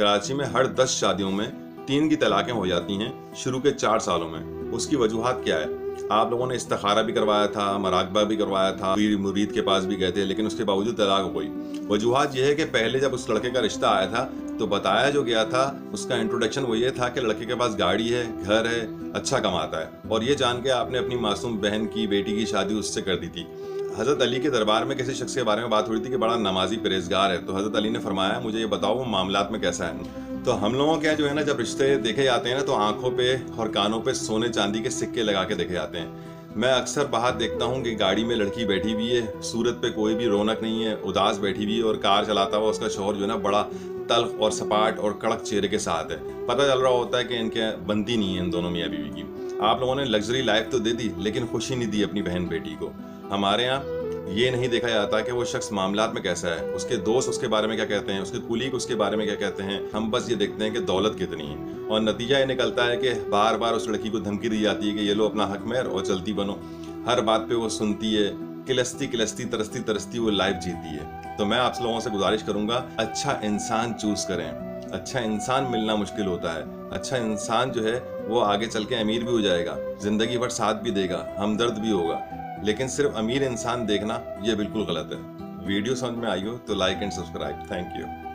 कराची में हर 10 शादियों में 3 की तलाकें हो जाती हैं शुरू के 4 सालों में। उसकी वजूहात क्या है? आप लोगों ने इस्तिखारा भी करवाया था, मराकबा भी करवाया था, पीर मुरीद के पास भी गए थे, लेकिन उसके बावजूद तलाक हो गई। वजूहात यह है कि पहले जब उस लड़के का रिश्ता आया था तो बताया जो गया था, उसका इंट्रोडक्शन वो ये था कि लड़के के पास गाड़ी है, घर है, अच्छा कमाता है, और ये जान के आपने अपनी मासूम बहन की बेटी की शादी उससे कर दी थी। हज़रत अली के दरबार में किसी शख्स के बारे में बात हो रही थी कि बड़ा नमाजी परहेजगार है, तो हज़रत अली ने फरमाया मुझे ये बताओ वो मामलात में कैसा है। तो हम लोगों के जो है ना, जब रिश्ते देखे जाते हैं ना, तो आंखों पे और कानों पे सोने चांदी के सिक्के लगा के देखे जाते हैं। मैं अक्सर बाहर देखता हूँ कि गाड़ी में लड़की बैठी हुई है, सूरत पे कोई भी रौनक नहीं है, उदास बैठी हुई है, और कार चलाता हुआ उसका शौहर जो है ना बड़ा तल्ख और सपाट और कड़क चेहरे के साथ है। पता चल रहा होता है कि इनके बनती नहीं है इन दोनों मियाँ बीवी की। आप लोगों ने लग्जरी लाइफ तो दे दी, लेकिन खुशी नहीं दी अपनी बहन बेटी को। हमारे यहाँ ये नहीं देखा जाता कि वो शख्स मामलात में कैसा है, उसके दोस्त उसके बारे में क्या कहते हैं, उसके कुलीग उसके बारे में क्या कहते हैं। हम बस ये देखते हैं कि दौलत कितनी है, और नतीजा ये निकलता है कि बार बार उस लड़की को धमकी दी जाती है कि ये लो अपना हक मेहर और चलती बनो। हर बात पे वो सुनती है, किलस्ती किलस्ती तरसती तरसती वो लाइफ जीती है। तो मैं आप लोगों से गुजारिश करूंगा, अच्छा इंसान चूज करें। अच्छा इंसान मिलना मुश्किल होता है। अच्छा इंसान जो है वो आगे चल के अमीर भी हो जाएगा, जिंदगी भर साथ भी देगा, हमदर्द भी होगा, लेकिन सिर्फ अमीर इंसान देखना ये बिल्कुल गलत है। वीडियो समझ में आई हो तो like and subscribe. Thank you.